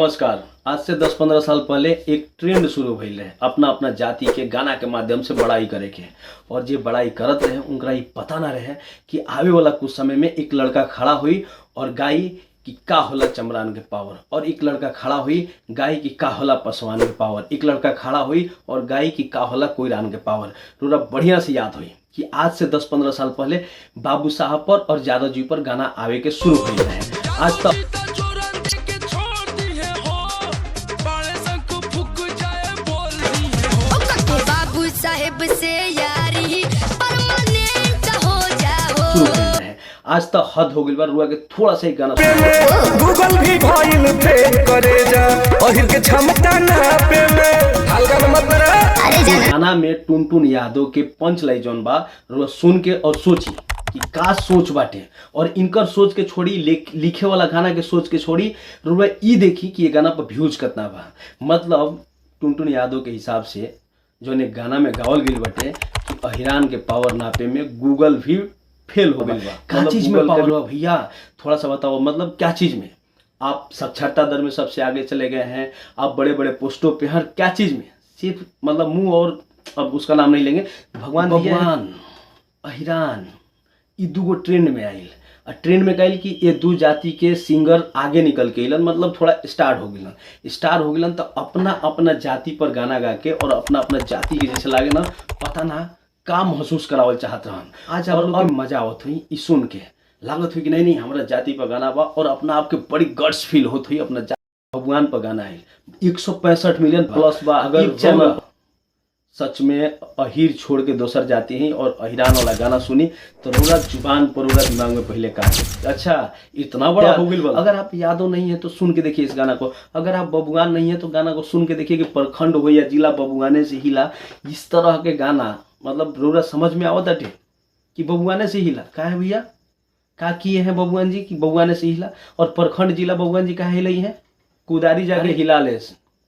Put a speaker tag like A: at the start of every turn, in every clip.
A: नमस्कार। आज से 10-15 साल पहले एक ट्रेंड शुरू भइल है अपना अपना जाति के गाना के माध्यम से बड़ाई करे के। और जे बड़ाई करत रहे उनका ये पता ना रहे कि आवे वाला कुछ समय में एक लड़का खड़ा हुई और गाई कि का होला चमरान के पावर, और एक लड़का खड़ा हुई गाई कि का होला पसवान के पावर, एक लड़का खड़ा हुई और गाई कि का होला कोईरान के पावर। पूरा बढ़िया से याद हुई कि आज से 10-15 साल पहले बाबू साहब पर और यादव जी पर गाना आवे के शुरू भइल रहे। आज तक
B: साहेब से यारी परमानेंट हो जाओ।
A: शुरू कर रहे हैं। आज तक हद हो गई बार रुआ के थोड़ा सा ही गाना
C: गूगल भी भइल फेल करे जा ओहिर के क्षमता ना पे में हल्का मत रे।
A: गाना में टुनटुन यादव के पंच लाई जौन बा रुआ सुन के और सोची कि का सोच बाटे, और इनकर सोच के छोड़ी लिखे वाला गाना के सोच के छोड़ी रुआ ई देखी कि ये गाना पर व्यूज कितना बा। मतलब टुनटुन यादव के हिसाब से जो ने गाना में गावल गई बटे कि अहिरान के पावर नापे में गूगल भी फेल हो गई बा। क्या चीज में पावर हुआ भैया, थोड़ा सा बताओ। मतलब क्या चीज में? आप साक्षरता दर में सबसे आगे चले गए हैं, आप बड़े बड़े पोस्टों पे हर क्या चीज में, सिर्फ मतलब मुंह और अब उसका नाम नहीं लेंगे, भगवान अहिरान ये दूगो ट्रेंड में आयल। ट्रेंड में कहल कि ये दू जाति के सिंगर आगे निकल के अलन, मतलब थोड़ा स्टार हो गलन तो अपना अपना जाति पर गाना गा के और अपना अपना जाति के जैसे लागे ना पता ना का महसूस करावल चाहत रहन। आज और मजा आवत हुई ई सुन के, लागत हुई कि नहीं हमारा जाति पर गाना बा और अपना आपके बड़ी गट्स फील होत हुई अपना भगवान पर गाना है। 165 मिलियन प्लस बा। अगर चैनल सच में अहीर छोड़ के दोसर जाती हैं और अहिरान वाला गाना सुनी तो रोरा जुबान पर रोरा दिमाग में पहले का अच्छा इतना बड़ा हो गया। अगर आप यादव नहीं है तो सुन के देखिए इस गाना को, अगर आप बबुआन नहीं है तो गाना को सुन के देखिए कि प्रखंड हो या जिला बबुआने से हिला। इस तरह के गाना मतलब रोरा समझ में आवत अटे कि बबुआने से हिला का है भैया, का किए हैं बबुआन जी कि बबुआने से हिला, और प्रखंड जिला बबुआन जी का हिलाई है कुदारी जाके हिला ले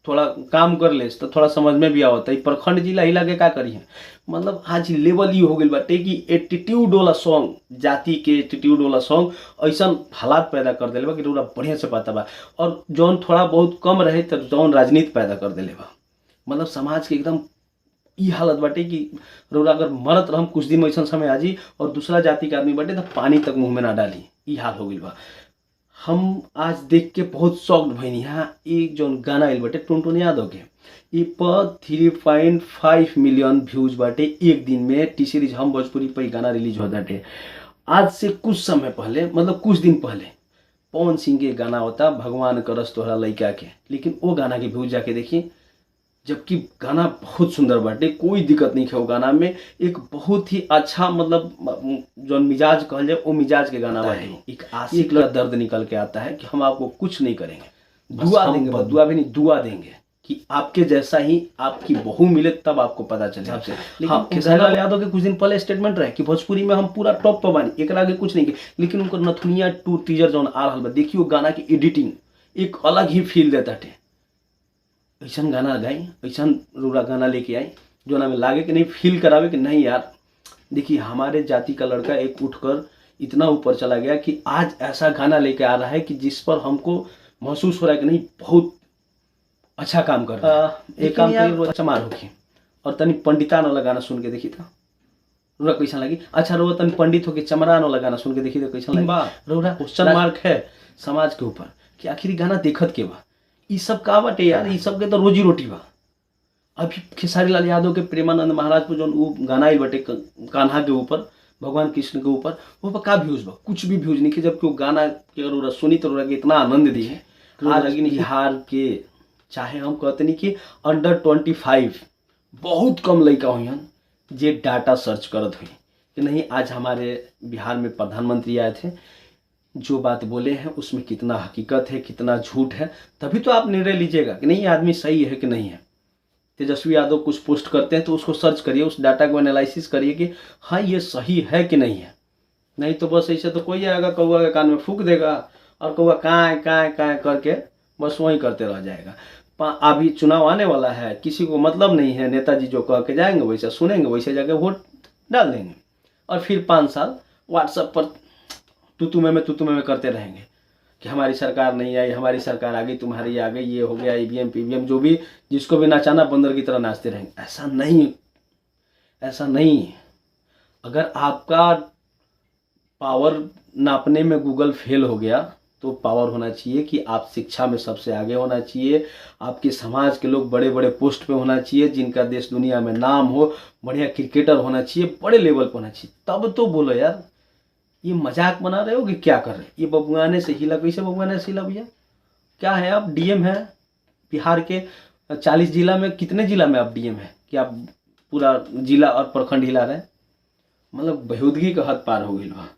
A: थोड़ा काम कर ले तो थोड़ा समझ में भी आवता है। प्रखंड जिला हिला के का करी है। मतलब आज लेवल ये हो गई बाटे कि एटीट्यूड वाला सॉन्ग, जाति के एटीट्यूड वाला सॉन्ग ऐसा हालात पैदा कर दिले बा कि रोरा बढ़िया से पता बा। और जौन थोड़ा बहुत कम रहे तो जौन राजनीति पैदा कर दिले बा। मतलब समाज के एकदम ई हालत बाटे कि रोरा अगर मरत रहम कुछ दिन में ऐसा समय आजी और दूसरा जाति के आदमी बाटे तो पानी तक मुँह में ना डाली, ई हाल हो गई बा। हम आज देख के बहुत शॉक्ड भइनी। हाँ एक जौन गाना आइल बाटे टुनटुन यादव के ई पर 3.5 मिलियन व्यूज बाटे एक दिन में। टी सीरीज हम भोजपुरी पर गाना रिलीज हो जाते। आज से कुछ समय पहले मतलब कुछ दिन पहले पवन सिंह के गाना होता भगवान करस तोहरा लइका के, लेकिन वो गाना के व्यूज जाके देखिए, जबकि गाना बहुत सुंदर बाटे, कोई दिक्कत नहीं है वो गाना में। एक बहुत ही अच्छा मतलब जो मिजाज कहल जाए वो मिजाज के गाना बाटे। एक आशिक का दर्द निकल के आता है कि हम आपको कुछ नहीं करेंगे, दुआ देंगे, दुआ भी नहीं दुआ देंगे कि आपके जैसा ही आपकी बहू मिले तब आपको पता चले। लेकिन खेसारी यादव के कुछ दिन पहले स्टेटमेंट रहे कि भोजपुरी में हम पूरा टॉप पर बानी, एक आगे कुछ नहीं के। लेकिन उनको नथुनिया 2 टीजर जो आ रहा है देखियो गाना की एडिटिंग एक अलग ही फील देता है। ऐसा गाना गाई, ऐसा रूरा गाना लेके आई जो ना में लागे कि नहीं फील करावे कि नहीं यार देखिए हमारे जाति का लड़का एक उठकर इतना ऊपर चला गया कि आज ऐसा गाना लेके आ रहा है कि जिस पर हमको महसूस हो रहा है कि नहीं बहुत अच्छा काम कर रहा है। एक काम करिए अच्छा मार होगी और तनी पंडितान वाला गाना सुन के देखी था रोरा कैसा लगी। अच्छा रोरा तनी पंडित होके चमरान वाला गाना सुन के देखी तो कैसा लगी। रोरा क्वेश्चन मार्क है समाज के ऊपर कि आखिर गाना देखत के बा ये सब का बाटे यार, ये सब के तो रोजी रोटी बा। अभी खेसारी लाल यादव के प्रेमानंद महाराज पर जो वो गाना आई बटे कान्हा के ऊपर भगवान कृष्ण के ऊपर वो पर का व्यूज बा, कुछ भी व्यूज नहीं। जबकि वो गाना के अगर सुनी तो रोरा के इतना आनंद दी है। आज लगी बिहार के चाहे हम कहते नहीं कि अंडर 25 बहुत कम लड़का हुई जे डाटा सर्च करत हुई कि नहीं आज हमारे बिहार में प्रधानमंत्री आए थे, जो बात बोले हैं उसमें कितना हकीकत है कितना झूठ है, तभी तो आप निर्णय लीजिएगा कि नहीं आदमी सही है कि नहीं है। तेजस्वी यादव कुछ पोस्ट करते हैं तो उसको सर्च करिए, उस डाटा को एनालिसिस करिए कि हाँ ये सही है कि नहीं है। नहीं तो बस ऐसे तो कोई आएगा कौआ के कान में फूंक देगा और कौआ काँ काँ काँ करके बस वही करते रह जाएगा। अभी चुनाव आने वाला है, किसी को मतलब नहीं है, नेताजी जो कह के जाएंगे वैसे सुनेंगे, वैसे जाके वोट डाल देंगे और फिर 5 साल व्हाट्सएप पर तू में करते रहेंगे। कि हमारी सरकार नहीं आई, हमारी सरकार आ गई, तुम्हारी आ गई, ये हो गया, ईवीएम पीवीएम जो भी, जिसको भी नाचाना बंदर की तरह नाचते रहेंगे। ऐसा नहीं, ऐसा नहीं। अगर आपका पावर नापने में गूगल फेल हो गया तो पावर होना चाहिए कि आप शिक्षा में सबसे आगे होना चाहिए, आपके समाज के लोग बड़े बड़े पोस्ट पे होना चाहिए, जिनका देश दुनिया में नाम हो, बढ़िया क्रिकेटर होना चाहिए, बड़े लेवल पर होना चाहिए, तब तो बोलो यार। ये मजाक बना रहे हो कि क्या कर रहे हो? ये बबुआने से हिला, कैसे बबुआने से हिला भैया? क्या है आप? डीएम है बिहार के 40 जिला में, कितने जिला में आप डीएम है कि आप पूरा जिला और प्रखंड हिला रहे हैं? मतलब बेहूदगी का हद पार हो गई बा।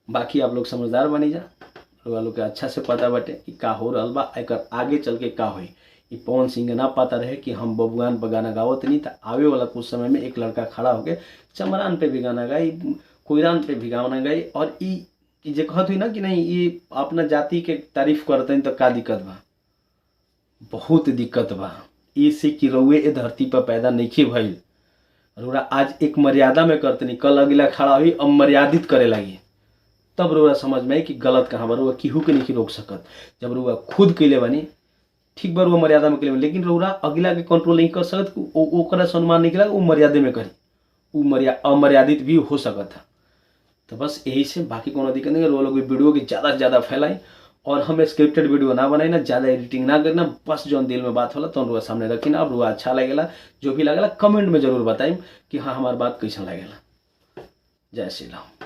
A: बाकी आप लोग समझदार बनी जा, लोग के अच्छा से पता बटे कि का हो रहा बा, एकर आगे चल के का होई। ये पवन सिंह ना पता रहे कि हम बबुआन पर गाना गावत नहीं, तो आवे वाला कुछ समय में एक लड़का खड़ा होके चमरान पे भी गाना गाई, कोयरान पे भी गाना गाई, और ई जे कहत हुई ना कि नहीं ये अपना जाति के तारीफ करते हैं, तो का दिक्कत बा? बहुत दिक्कत बा। इसी की रउए ए धरती पर पैदा नहीं भइल। रउरा आज एक मर्यादा में करतनी, कल अगला खड़ा हुई अब मर्यादित करे लगी, तब रउरा समझ में आई कि गलत कहाँ बा। रउरा केहू के नहीं रोक सकत। जब रउरा खुद कैले बानी ठीक बा, रउरा मर्यादा में कैले बानी, लेकिन रउरा अगला के कंट्रोल नहीं कर सकत। ओकरा सम्मान नहीं करा, वो मर्यादे में करी, वो अमर्यादित भी हो सकत है। तो बस यही से, बाकी कोनो दिक्कत नहीं। वो लोग वीडियो की ज़्यादा से ज़्यादा फैलाई, और हम स्क्रिप्टेड वीडियो ना बनाई ना, ज़्यादा एडिटिंग ना करना, बस जो दिल में बात होला तो रुआ सामने रखी ना। अब रुआ अच्छा लगेला, जो भी लगेला कमेंट में जरूर बताइम कि हाँ हमारी बात कैसा लगेला। जय श्री राम।